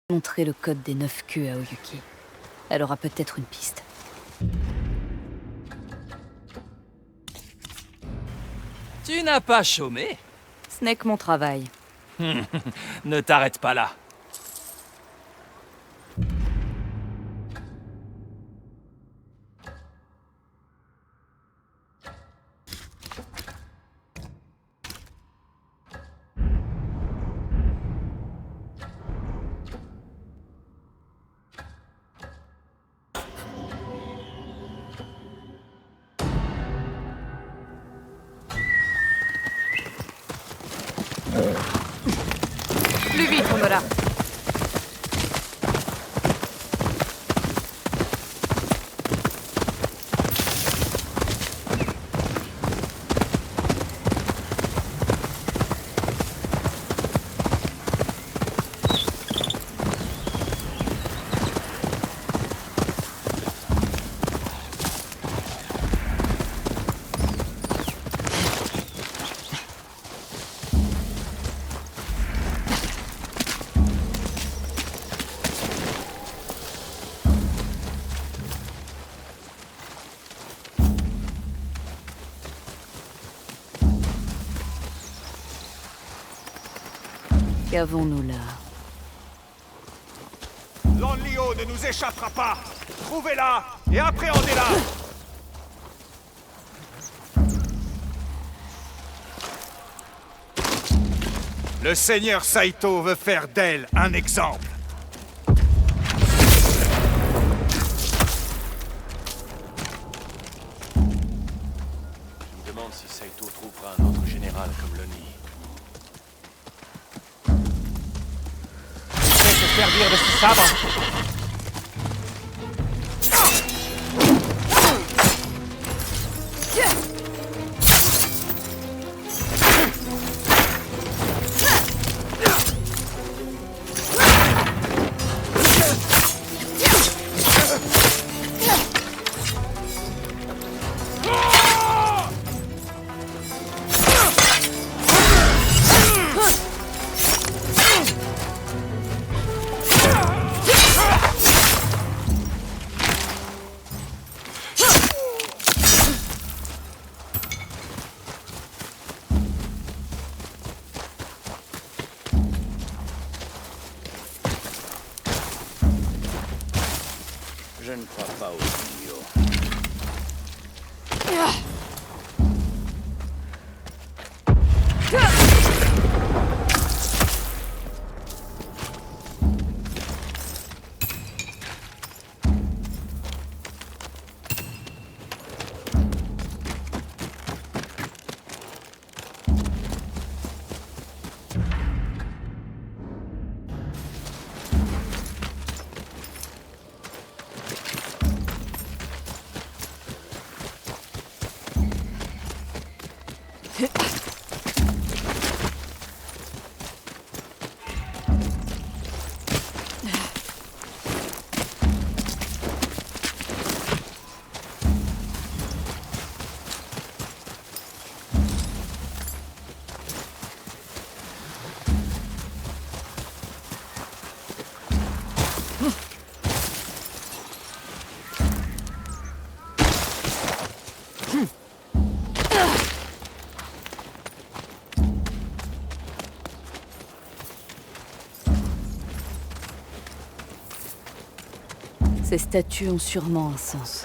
Montrer le code des 9 queues à Oyuki. Elle aura peut-être une piste. Tu n'as pas chômé? Ce n'est que mon travail. Ne t'arrête pas là. Plus vite, Honora. Qu'avons-nous là? L'Anlio ne nous échappera pas. Trouvez-la et appréhendez-la. Le seigneur Saito veut faire d'elle un exemple. Je me demande si Saito trouvera un autre général comme Loni. Fais se servir de ce sabre. Je ne crois pas au Dio. Ces statues ont sûrement un sens.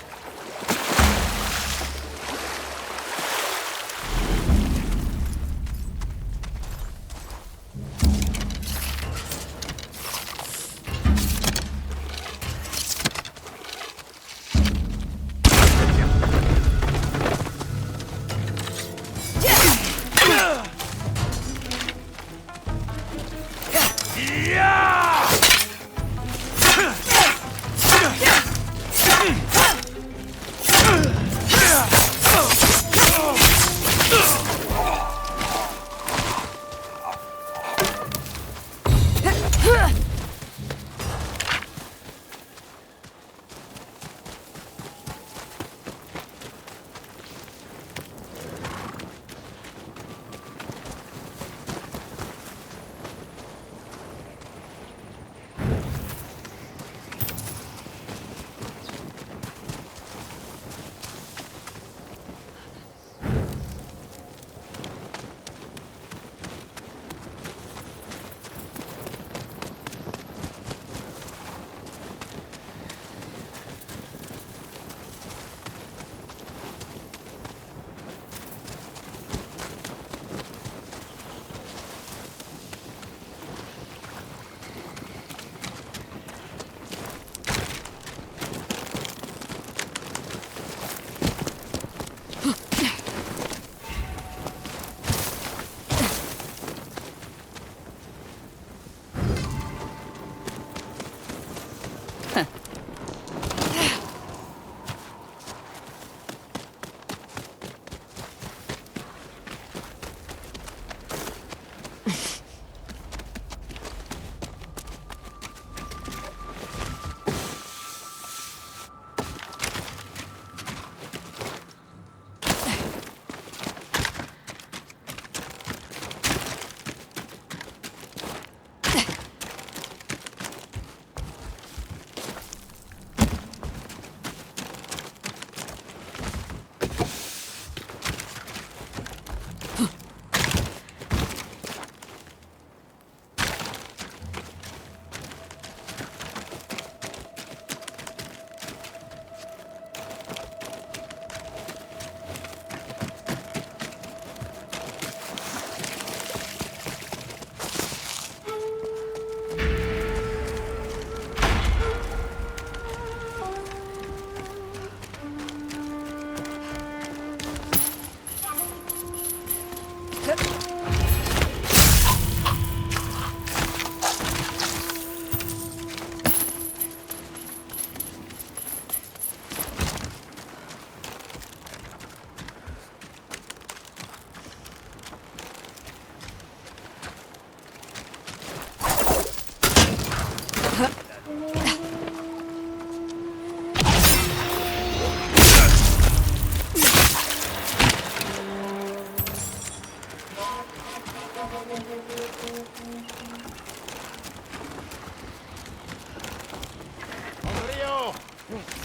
Andréo,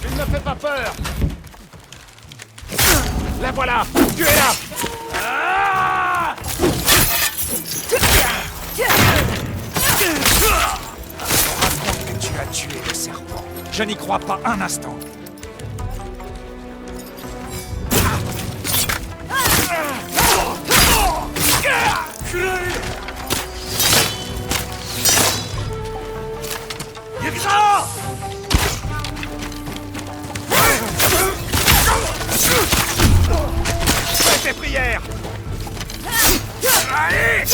il ne me fait pas peur. La voilà, tuez-la. Ah! On raconte que tu as tué le serpent. Je n'y crois pas un instant. Fais tes prières. Allez!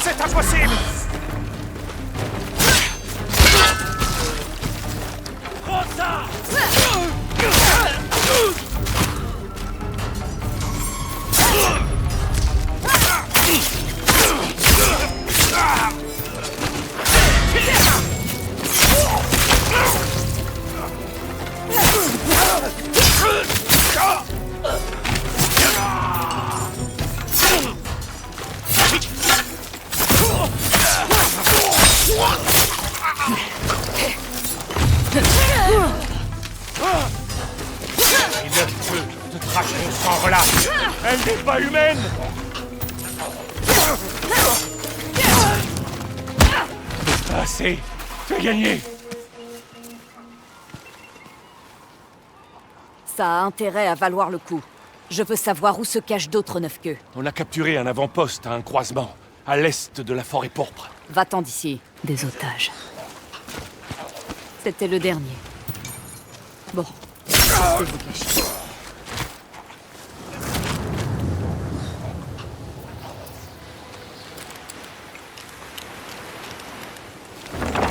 C'est impossible! Prends ça! Il ne peut te cracher au sang, voilà! Elle n'est pas humaine! Assez! Tu as gagné! Ça a intérêt à valoir le coup. Je veux savoir où se cachent d'autres neuf-queues. On a capturé un avant-poste à un croisement, à l'est de la forêt pourpre. Va-t'en d'ici. Des otages. C'était le dernier. Bon. Restez vous cacher.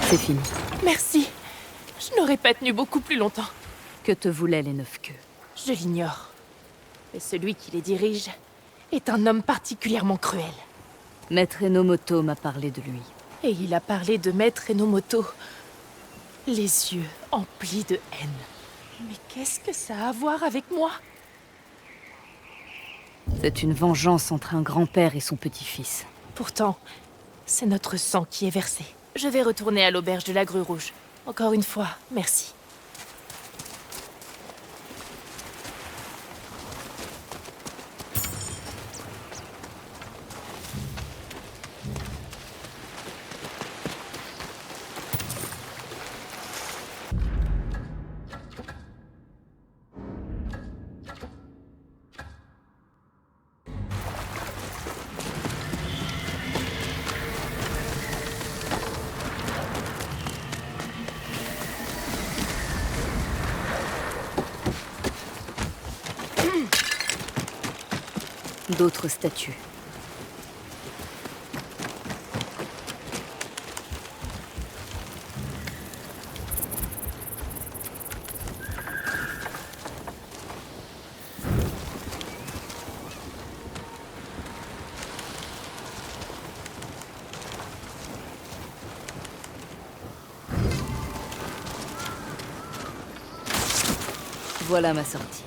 C'est fini. Merci. Je n'aurais pas tenu beaucoup plus longtemps. Que te voulaient les neuf-queues? Je l'ignore. Mais celui qui les dirige est un homme particulièrement cruel. Maître Enomoto m'a parlé de lui. Et il a parlé de Maître Enomoto. Les yeux emplis de haine. Mais qu'est-ce que ça a à voir avec moi? C'est une vengeance entre un grand-père et son petit-fils. Pourtant, c'est notre sang qui est versé. Je vais retourner à l'auberge de la Grue Rouge. Encore une fois, merci. D'autres statues. Voilà ma sortie.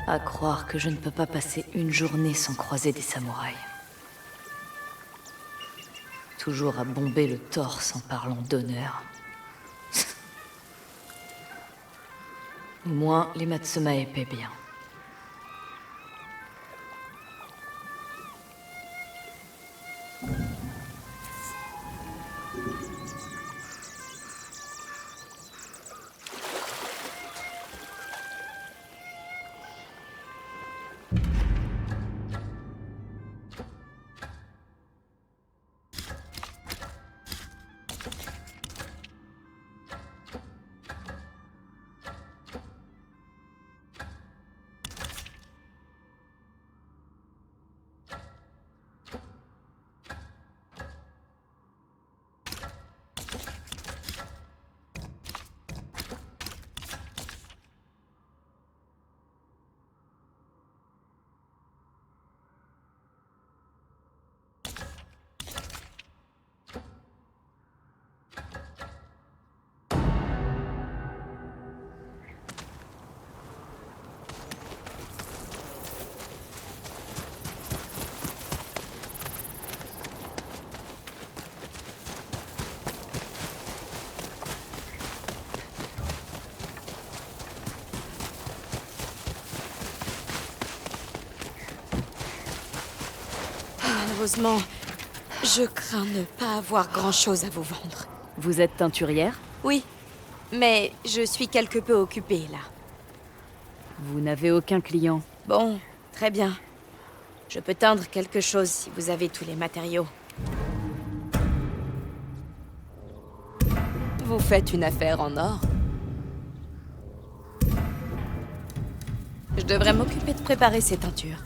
À croire que je ne peux pas passer une journée sans croiser des samouraïs. Toujours à bomber le torse en parlant d'honneur. Au moins, les Matsumae paient bien. Malheureusement, je crains ne pas avoir grand-chose à vous vendre. Vous êtes teinturière? Oui, mais je suis quelque peu occupée, là. Vous n'avez aucun client. Bon, très bien. Je peux teindre quelque chose si vous avez tous les matériaux. Vous faites une affaire en or? Je devrais m'occuper de préparer ces teintures.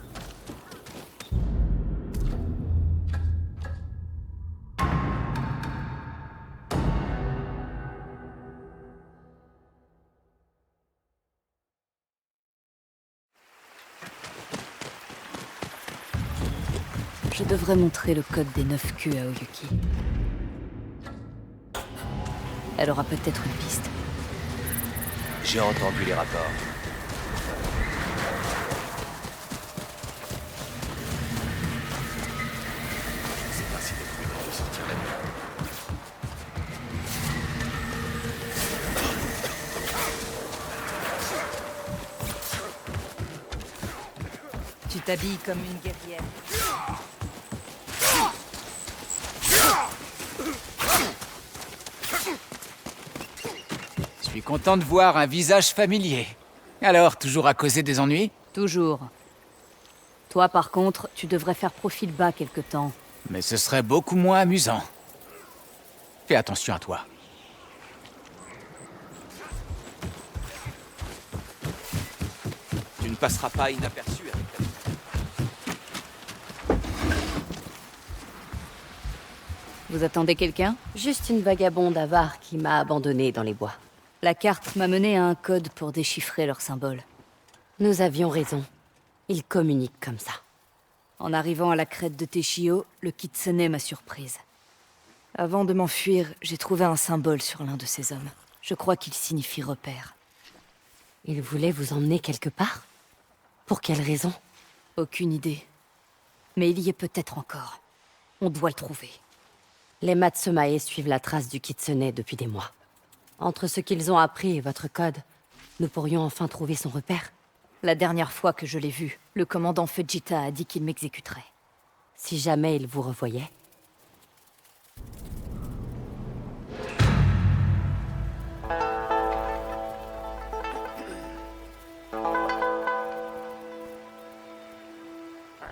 Je devrais montrer le code des 9 queues à Oyuki. Elle aura peut-être une piste. J'ai entendu les rapports. Je sais pas si les trucs vont sortir la nuit. Tu t'habilles comme une guerrière. Je suis content de voir un visage familier. Alors, toujours à causer des ennuis? Toujours. Toi, par contre, tu devrais faire profil bas quelque temps. Mais ce serait beaucoup moins amusant. Fais attention à toi. Tu ne passeras pas inaperçu avec ta... Vous attendez quelqu'un? Juste une vagabonde avare qui m'a abandonnée dans les bois. La carte m'a mené à un code pour déchiffrer leurs symboles. Nous avions raison. Ils communiquent comme ça. En arrivant à la crête de Teshio, le Kitsune m'a surprise. Avant de m'enfuir, j'ai trouvé un symbole sur l'un de ces hommes. Je crois qu'il signifie repère. Il voulait vous emmener quelque part? Pour quelle raison? Aucune idée. Mais il y est peut-être encore. On doit le trouver. Les Matsumae suivent la trace du Kitsune depuis des mois. Entre ce qu'ils ont appris et votre code, nous pourrions enfin trouver son repère. La dernière fois que je l'ai vu, le commandant Fujita a dit qu'il m'exécuterait. Si jamais il vous revoyait.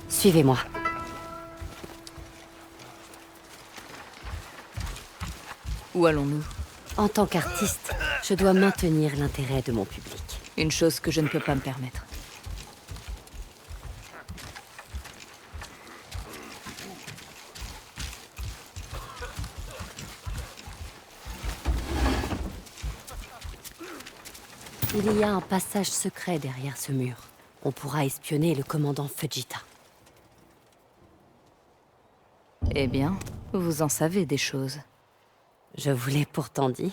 Suivez-moi. Où allons-nous? En tant qu'artiste, je dois maintenir l'intérêt de mon public. Une chose que je ne peux pas me permettre. Il y a un passage secret derrière ce mur. On pourra espionner le commandant Fujita. Eh bien, vous en savez des choses. Je vous l'ai pourtant dit.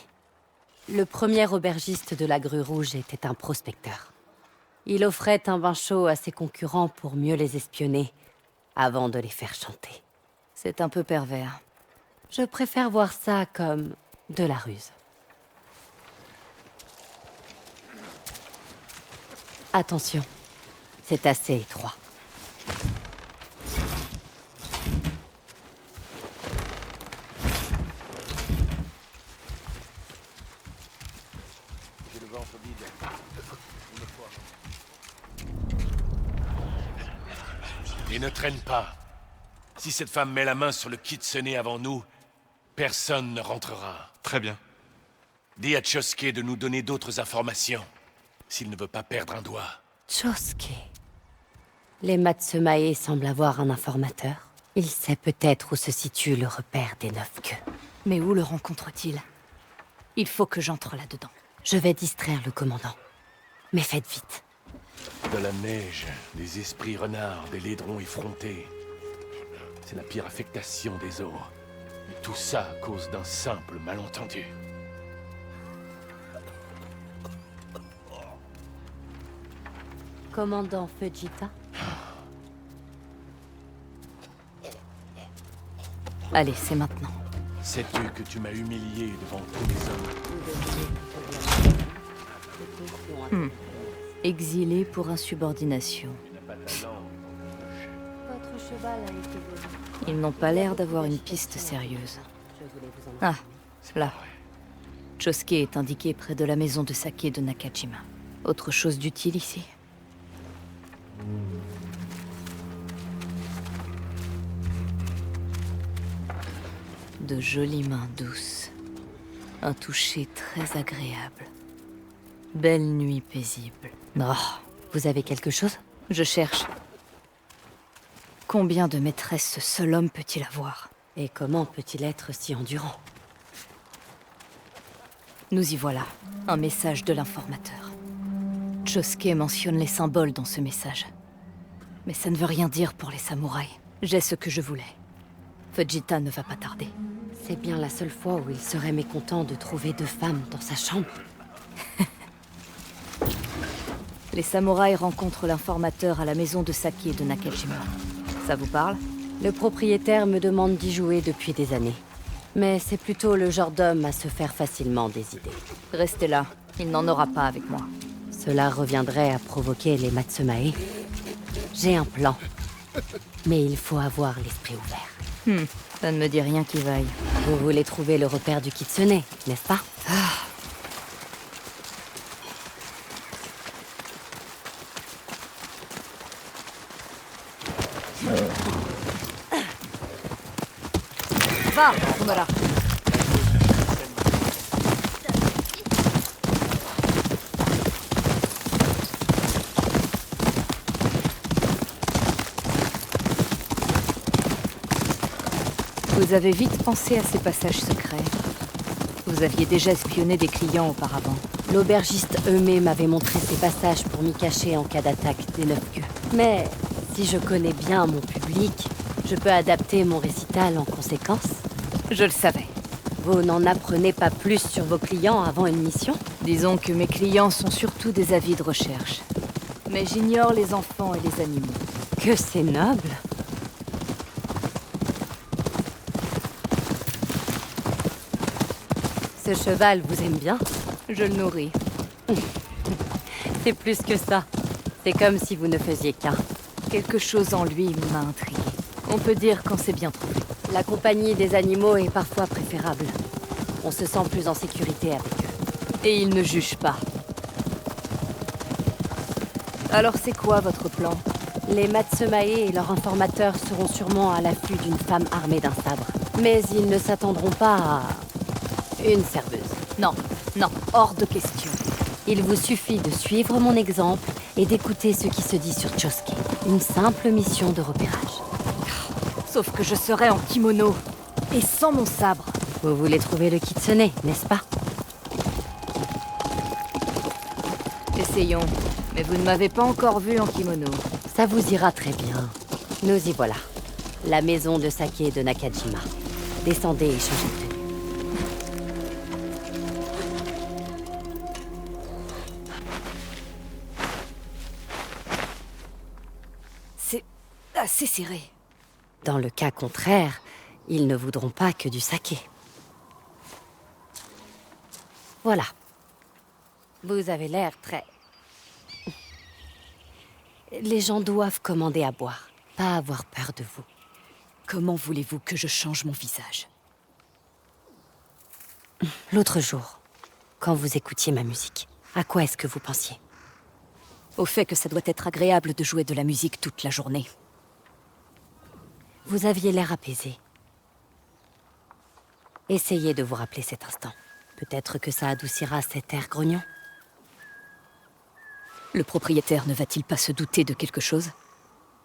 Le premier aubergiste de la Grue Rouge était un prospecteur. Il offrait un vin chaud à ses concurrents pour mieux les espionner, avant de les faire chanter. C'est un peu pervers. Je préfère voir ça comme de la ruse. Attention, c'est assez étroit. J'ai le ventre vide. Une fois. Et ne traîne pas. Si cette femme met la main sur le Kitsune avant nous, personne ne rentrera. Très bien. Dis à Chosuke de nous donner d'autres informations, s'il ne veut pas perdre un doigt. Chosuke. Les Matsumae semblent avoir un informateur. Il sait peut-être où se situe le repère des 9 queues. Mais où le rencontre-t-il? Il faut que j'entre là-dedans. Je vais distraire le commandant. Mais faites vite. De la neige, des esprits renards, des laidrons effrontés. C'est la pire affectation des eaux. Et tout ça à cause d'un simple malentendu. Commandant Fujita? Allez, c'est maintenant. Sais-tu que tu m'as humilié devant tous les hommes? Exilé pour insubordination. Votre cheval a été volé. Ils n'ont pas l'air d'avoir une piste sérieuse. Je voulais vous en Ah, là. Chosuke est indiqué près de la maison de saké de Nakajima. Autre chose d'utile ici? De jolies mains douces. Un toucher très agréable. Belle nuit paisible. Oh, Vous avez quelque chose? je cherche. Combien de maîtresses ce seul homme peut-il avoir? Et comment peut-il être si endurant? Nous y voilà. Un message de l'informateur. Chosuke mentionne les symboles dans ce message. Mais ça ne veut rien dire pour les samouraïs. J'ai ce que je voulais. Fujita ne va pas tarder. C'est bien la seule fois où il serait mécontent de trouver 2 femmes dans sa chambre. Les samouraïs rencontrent l'informateur à la maison de saké de Nakajima. Ça vous parle? Le propriétaire me demande d'y jouer depuis des années. Mais c'est plutôt le genre d'homme à se faire facilement des idées. Restez là. Il n'en aura pas avec moi. Cela reviendrait à provoquer les Matsumae. J'ai un plan. Mais il faut avoir l'esprit ouvert. Ça ne me dit rien qui vaille. Vous voulez trouver le repère du Kitsune, n'est-ce pas? Va, voilà. Vous avez vite pensé à ces passages secrets. Vous aviez déjà espionné des clients auparavant. L'aubergiste Eumé m'avait montré ces passages pour m'y cacher en cas d'attaque des 9 queues. Mais si je connais bien mon public, je peux adapter mon récital en conséquence. Je le savais. Vous n'en apprenez pas plus sur vos clients avant une mission? Disons que mes clients sont surtout des avis de recherche. Mais j'ignore les enfants et les animaux. Que c'est noble. Ce cheval vous aime bien? Je le nourris. C'est plus que ça. C'est comme si vous ne faisiez qu'un. Quelque chose en lui m'a intrigué. On peut dire quand c'est bien trouvé. La compagnie des animaux est parfois préférable. On se sent plus en sécurité avec eux. Et il ne juge pas. Alors c'est quoi votre plan? Les Matsumae et leurs informateurs seront sûrement à l'affût d'une femme armée d'un sabre. Mais ils ne s'attendront pas à... une serveuse. Non, non, hors de question. Il vous suffit de suivre mon exemple et d'écouter ce qui se dit sur Chosuke. Une simple mission de repérage. Sauf que je serai en kimono. Et sans mon sabre. Vous voulez trouver le kitsune, n'est-ce pas? Essayons. Mais vous ne m'avez pas encore vu en kimono. Ça vous ira très bien. Nous y voilà. La maison de saké de Nakajima. Descendez et changez de tenue. C'est assez serré. Dans le cas contraire, ils ne voudront pas que du saké. Voilà. Vous avez l'air très... Les gens doivent commander à boire, pas avoir peur de vous. Comment voulez-vous que je change mon visage? L'autre jour, quand vous écoutiez ma musique, à quoi est-ce que vous pensiez? Au fait que ça doit être agréable de jouer de la musique toute la journée. Vous aviez l'air apaisé. Essayez de vous rappeler cet instant. Peut-être que ça adoucira cet air grognon. Le propriétaire ne va-t-il pas se douter de quelque chose?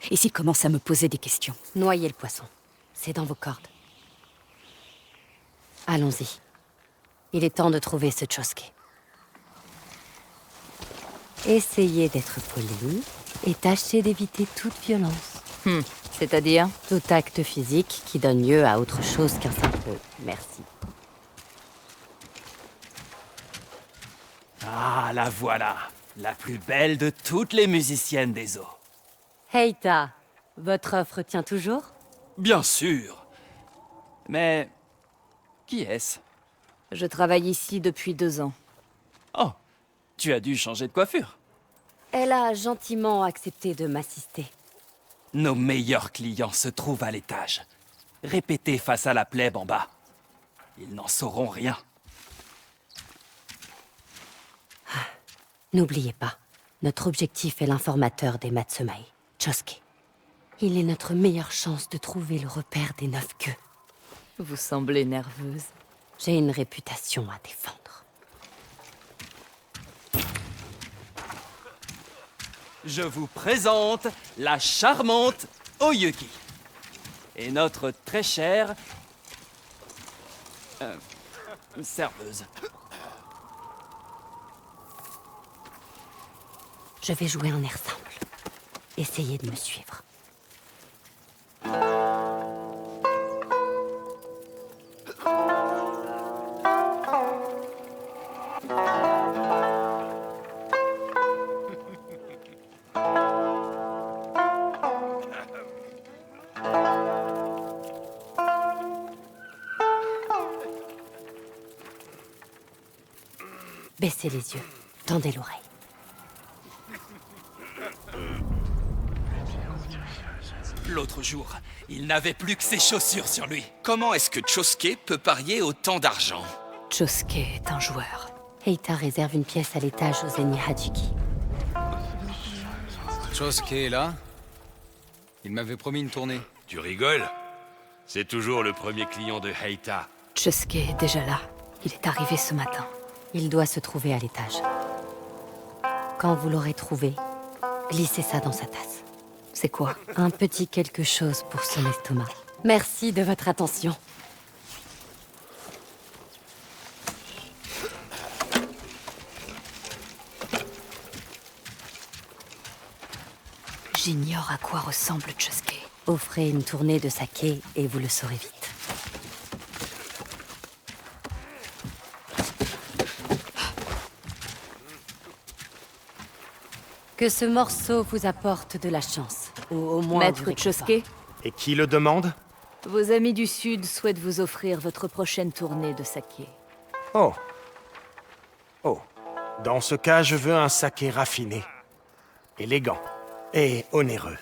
Et s'il commence à me poser des questions? Noyez le poisson. C'est dans vos cordes. Allons-y. Il est temps de trouver ce Chosuke. Essayez d'être poli et tâchez d'éviter toute violence. C'est-à-dire? Tout acte physique qui donne lieu à autre chose qu'un simple merci. Ah, la voilà. La plus belle de toutes les musiciennes des eaux. Heita, votre offre tient toujours? Bien sûr. Mais... qui est-ce? Je travaille ici depuis 2 ans. Oh, tu as dû changer de coiffure. Elle a gentiment accepté de m'assister. Nos meilleurs clients se trouvent à l'étage. Répétez face à la plèbe en bas. Ils n'en sauront rien. N'oubliez pas, notre objectif est l'informateur des Matsumae, Chosuke. Il est notre meilleure chance de trouver le repère des 9 queues. Vous semblez nerveuse. J'ai une réputation à défendre. Je vous présente la charmante Oyuki. Et notre très chère... serveuse. Je vais jouer un air simple. Essayez de me suivre. Baissez les yeux, tendez l'oreille. L'autre jour, il n'avait plus que ses chaussures sur lui. Comment est-ce que Chosuke peut parier autant d'argent? Chosuke est un joueur. Heita réserve une pièce à l'étage aux Zeni Hajiki. Chosuke est là? Il m'avait promis une tournée. Tu rigoles? C'est toujours le premier client de Heita. Chosuke est déjà là. Il est arrivé ce matin. Il doit se trouver à l'étage. Quand vous l'aurez trouvé, glissez ça dans sa tasse. C'est quoi? Un petit quelque chose pour son estomac. Merci de votre attention. J'ignore à quoi ressemble Chosuke. Offrez une tournée de saké et vous le saurez vite. Que ce morceau vous apporte de la chance, ou au moins Maître du réconfort. Chosuke, Et qui le demande? vos amis du Sud souhaitent vous offrir votre prochaine tournée de saké. Oh. Oh. Dans ce cas, je veux un saké raffiné, élégant et onéreux.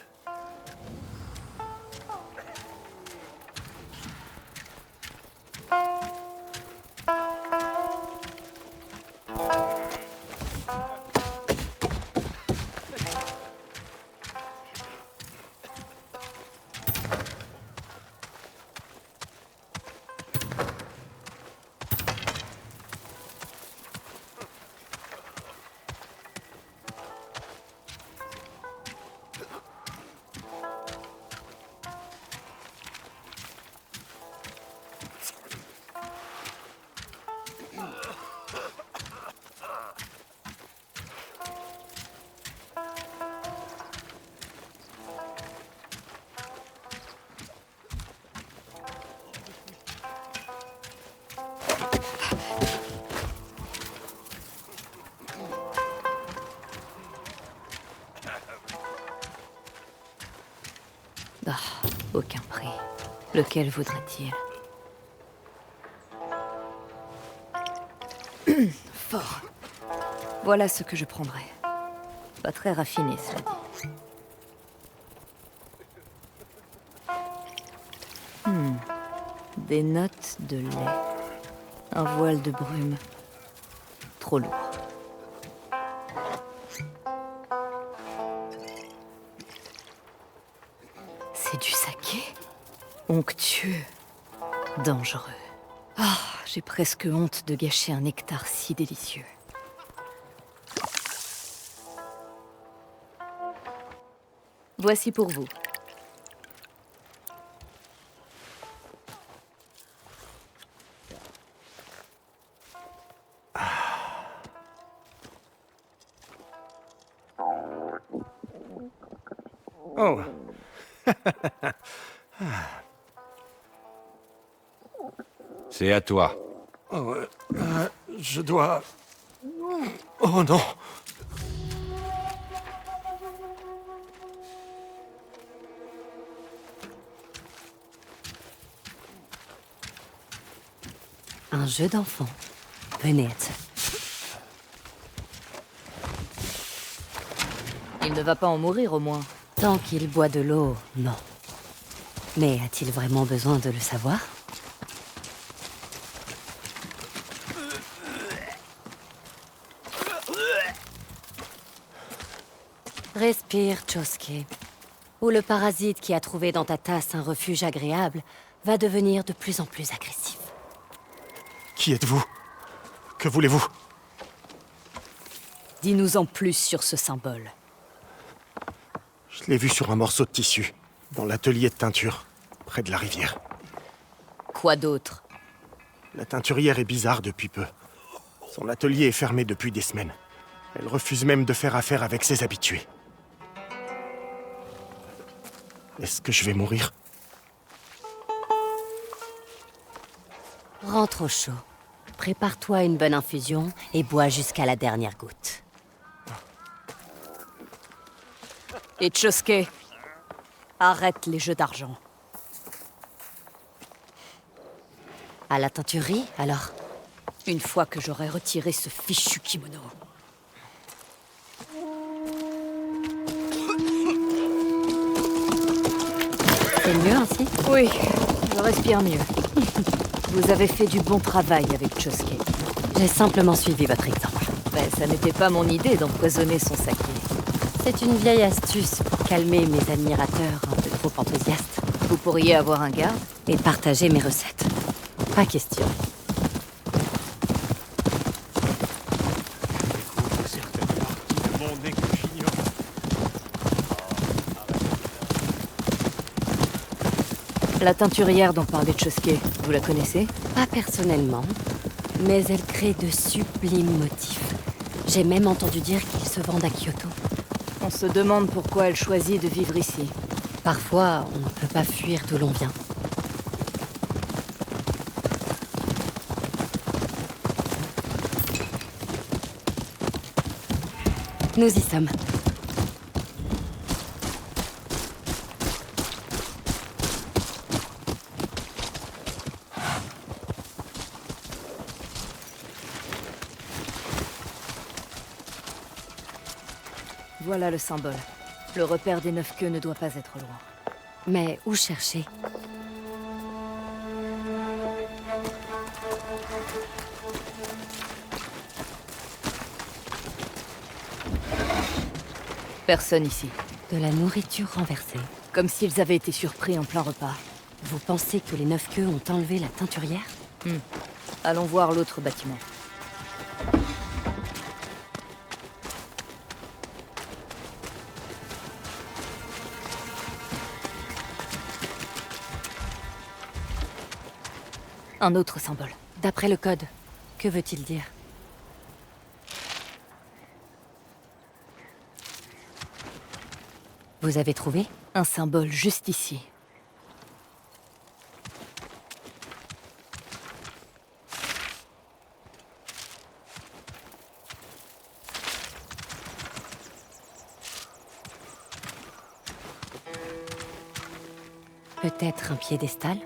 Ah, aucun prix. Lequel voudrait-il? Fort. Voilà ce que je prendrai. Pas très raffiné, cela dit. Des notes de lait. Un voile de brume. Trop lourd. C'est du saké? Onctueux. Dangereux. Ah, j'ai presque honte de gâcher un nectar si délicieux. Voici pour vous. Oh. C'est à toi. Oh, je dois... Oh non. Un jeu d'enfant. Venez, Hatsu. Il ne va pas en mourir au moins. Tant qu'il boit de l'eau, non. Mais a-t-il vraiment besoin de le savoir? Respire, Chosuke. Ou le parasite qui a trouvé dans ta tasse un refuge agréable va devenir de plus en plus agressif. Qui êtes-vous? Que voulez-vous? Dis-nous en plus sur ce symbole. Je l'ai vu sur un morceau de tissu, dans l'atelier de teinture, près de la rivière. Quoi d'autre? La teinturière est bizarre depuis peu. Son atelier est fermé depuis des semaines. Elle refuse même de faire affaire avec ses habitués. Est-ce que je vais mourir? Rentre au chaud. Prépare-toi une bonne infusion et bois jusqu'à la dernière goutte. Et Chosuke, arrête les jeux d'argent. À la teinturerie, alors? Une fois que j'aurai retiré ce fichu kimono. C'est mieux ainsi? Oui, je respire mieux. Vous avez fait du bon travail avec Chosuke. J'ai simplement suivi votre exemple. Mais ça n'était pas mon idée d'empoisonner son saké. C'est une vieille astuce pour calmer mes admirateurs un peu trop enthousiastes. Vous pourriez avoir un garde? Et partager mes recettes. Pas question. Découvre certaines parties de mon nez que j'ignore. La teinturière dont parlait Chosuke, vous la connaissez? Pas personnellement, mais elle crée de sublimes motifs. J'ai même entendu dire qu'ils se vendent à Kyoto. On se demande pourquoi elle choisit de vivre ici. Parfois, on ne peut pas fuir d'où l'on vient. Nous y sommes. Voilà le symbole. Le repère des 9 queues ne doit pas être loin. Mais où chercher? Personne ici. De la nourriture renversée. Comme s'ils avaient été surpris en plein repas. Vous pensez que les 9 queues ont enlevé la teinturière? Allons voir l'autre bâtiment. Un autre symbole. D'après le code, que veut-il dire? Vous avez trouvé? Un symbole juste ici. Peut-être un piédestal?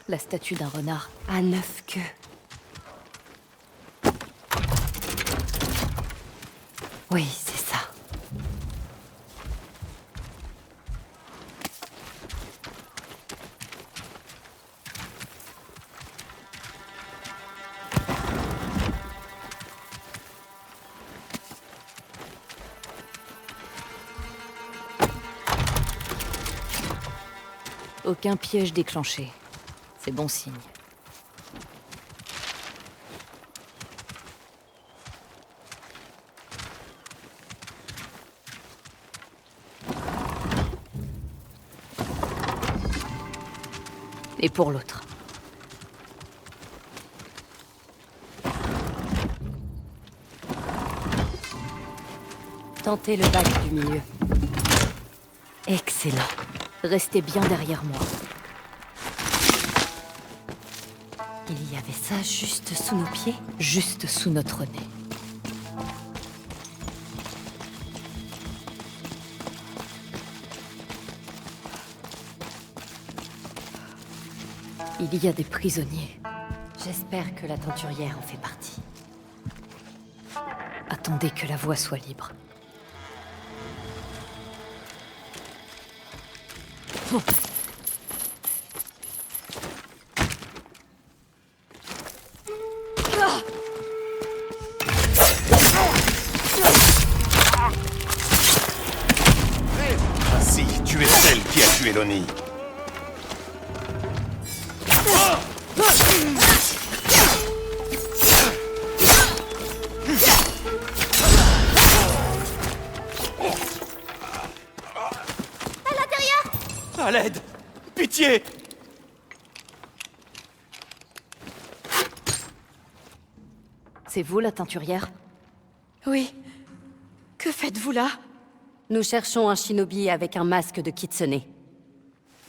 La statue d'un renard. À 9 queues. Oui, c'est ça. Aucun piège déclenché. C'est bon signe. Et pour l'autre. Tentez le bac du milieu. Excellent. Restez bien derrière moi. Il y avait ça juste sous nos pieds? Juste sous notre nez. Il y a des prisonniers. J'espère que la teinturière en fait partie. Attendez que la voie soit libre. Oh. Si, tu es celle qui a tué Lonnie. À l'aide! Pitié! C'est vous la teinturière? Oui. Que faites-vous là? Nous cherchons un shinobi avec un masque de kitsune.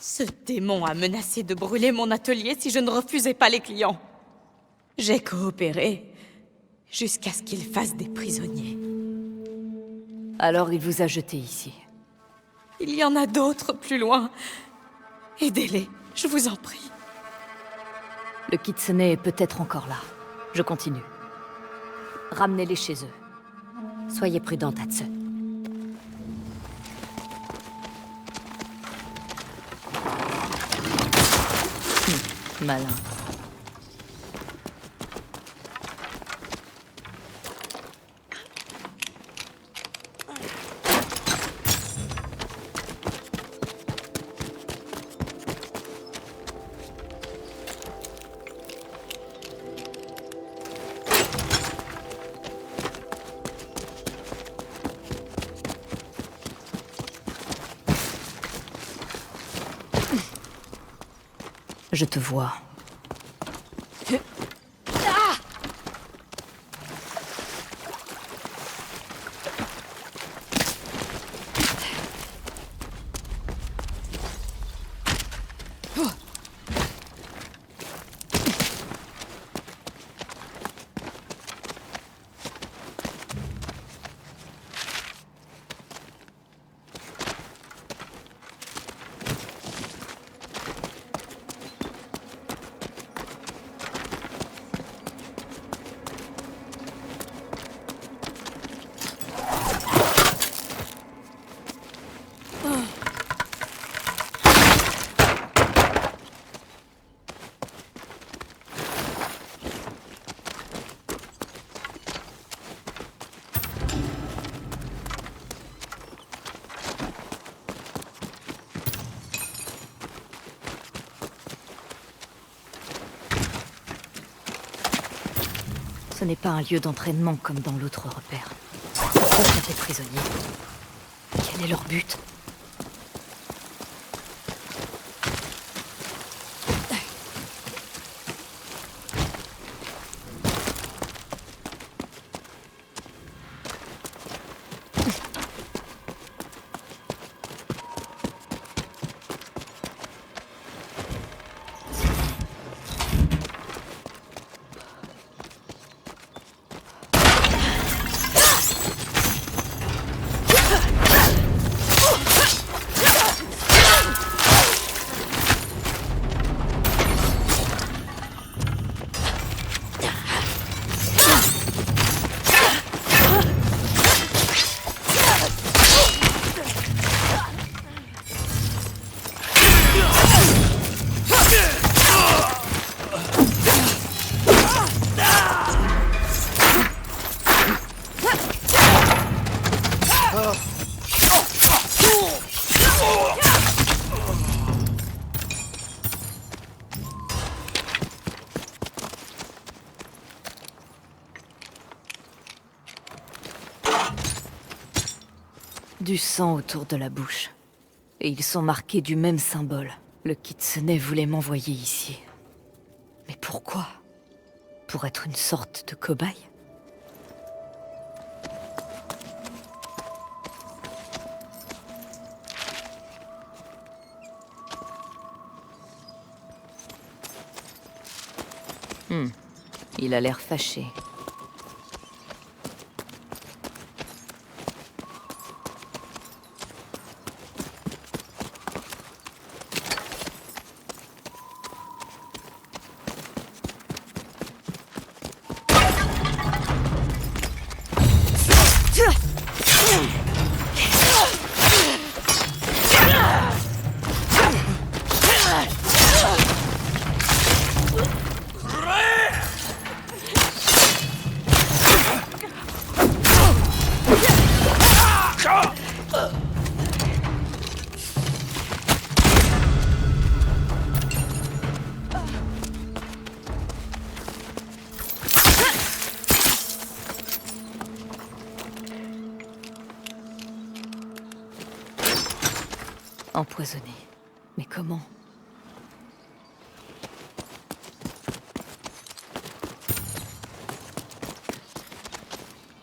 Ce démon a menacé de brûler mon atelier si je ne refusais pas les clients. J'ai coopéré jusqu'à ce qu'il fasse des prisonniers. Alors il vous a jeté ici. Il y en a d'autres plus loin. Aidez-les, je vous en prie. Le kitsune est peut-être encore là. Je continue. Ramenez-les chez eux. Soyez prudent, Tatsu. Malin. Je te vois. Ce n'est pas un lieu d'entraînement comme dans l'autre repère. Pourquoi sont ces prisonniers? Quel est leur but? Du sang autour de la bouche. Et ils sont marqués du même symbole. Le Kitsune voulait m'envoyer ici. Mais pourquoi? Pour être une sorte de cobaye? Il a l'air fâché. Empoisonné. Mais comment?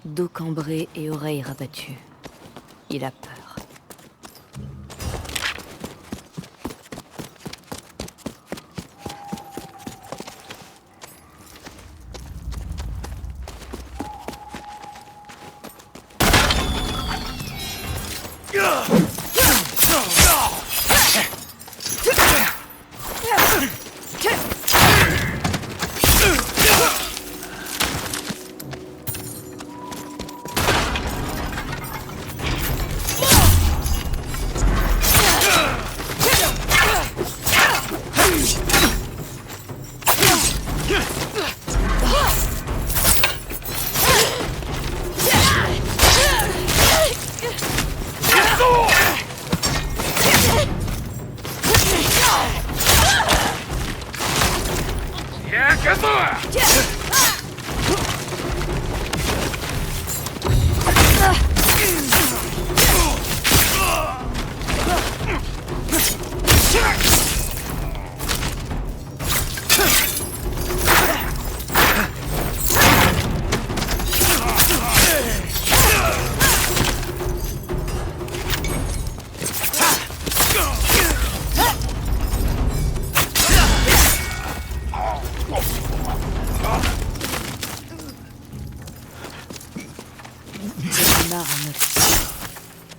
Dos cambré et oreilles rabattues. Il a peur.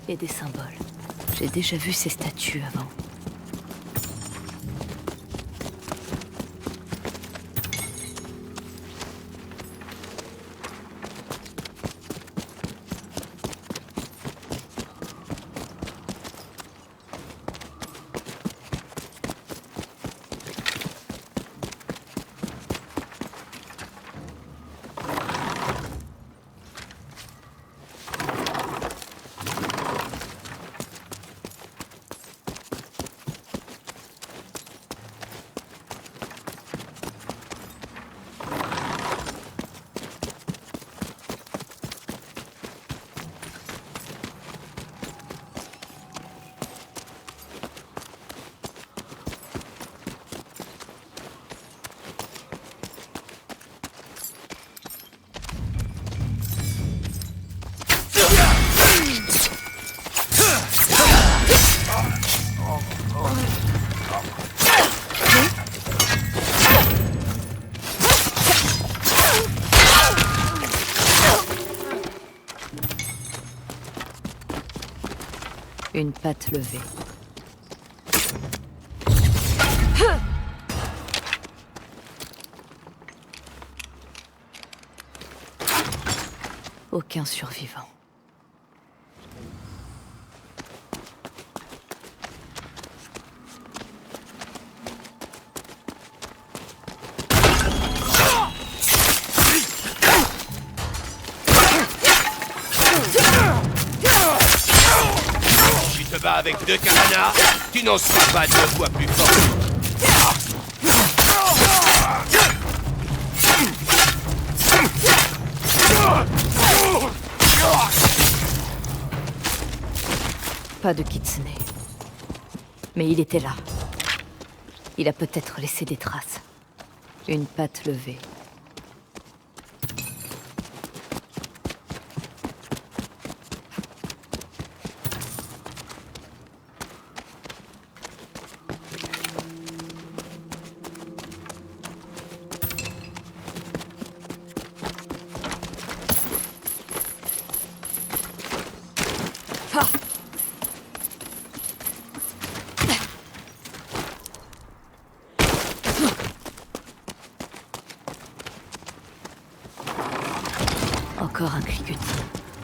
Et des symboles. J'ai déjà vu ces statues avant. Une patte levée. Aucun survivant. Tu te bats avec 2 katanas, tu n'en seras pas 2 fois plus fort. Pas de kitsune. Mais il était là. Il a peut-être laissé des traces. Une patte levée. Encore un cliquetis.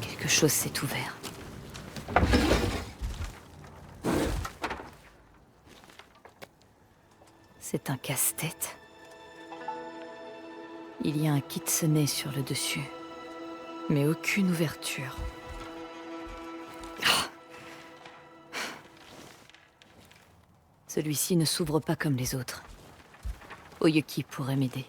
Quelque chose s'est ouvert. C'est un casse-tête. Il y a un kitsune sur le dessus, mais aucune ouverture. Ah. Celui-ci ne s'ouvre pas comme les autres. Oyuki pourrait m'aider.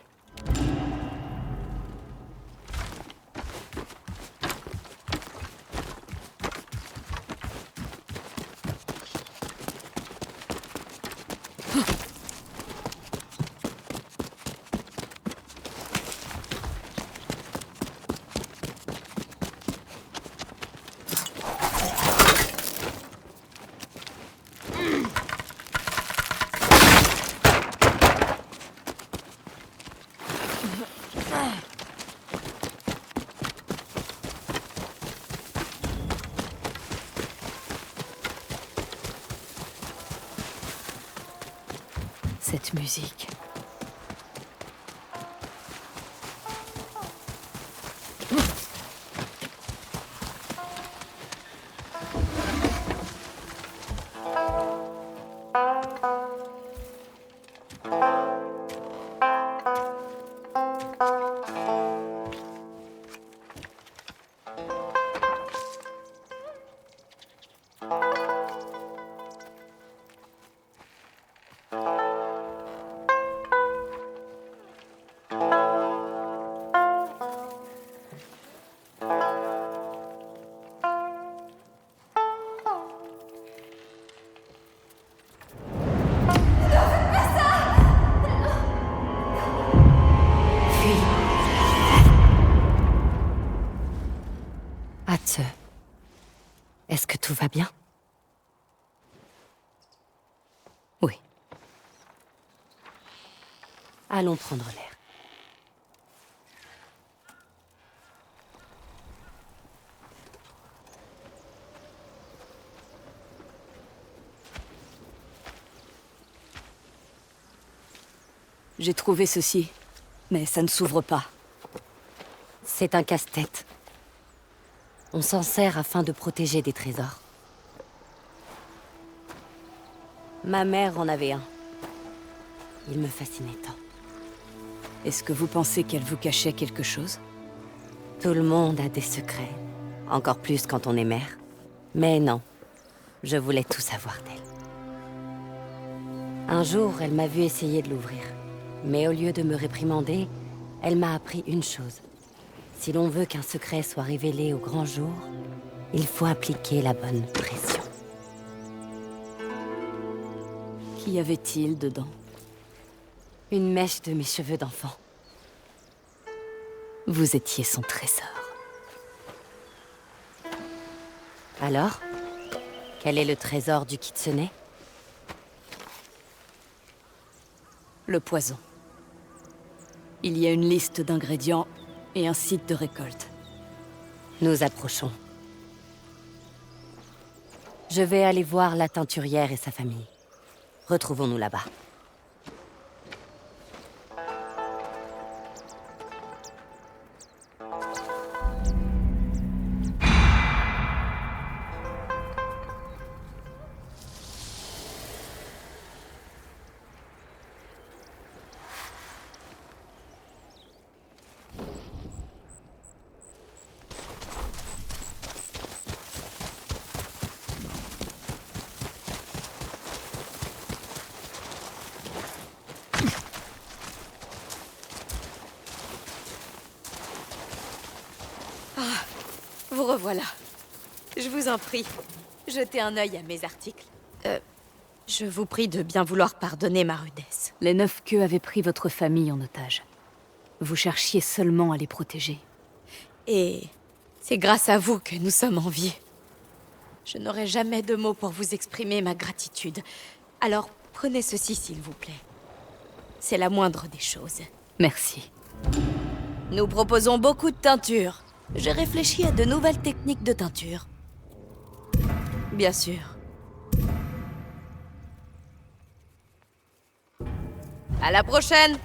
Cette musique. Atsu, est-ce que tout va bien? Oui. Allons prendre l'air. J'ai trouvé ceci, mais ça ne s'ouvre pas. C'est un casse-tête. On s'en sert afin de protéger des trésors. Ma mère en avait un. Il me fascinait tant. Est-ce que vous pensez qu'elle vous cachait quelque chose? Tout le monde a des secrets. Encore plus quand on est mère. Mais non. Je voulais tout savoir d'elle. Un jour, elle m'a vu essayer de l'ouvrir. Mais au lieu de me réprimander, elle m'a appris une chose. Si l'on veut qu'un secret soit révélé au grand jour, il faut appliquer la bonne pression. Qu'y avait-il dedans? Une mèche de mes cheveux d'enfant. Vous étiez son trésor. Alors, quel est le trésor du kitsune? Le poison. Il y a une liste d'ingrédients et un site de récolte. Nous approchons. Je vais aller voir la teinturière et sa famille. Retrouvons-nous là-bas. Vous revoilà. Je vous en prie, jetez un œil à mes articles. Je vous prie de bien vouloir pardonner ma rudesse. Les 9 queues avaient pris votre famille en otage. Vous cherchiez seulement à les protéger. Et c'est grâce à vous que nous sommes en vie. Je n'aurai jamais de mots pour vous exprimer ma gratitude. Alors prenez ceci s'il vous plaît. C'est la moindre des choses. Merci. Nous proposons beaucoup de teintures. J'ai réfléchi à de nouvelles techniques de teinture. Bien sûr. À la prochaine!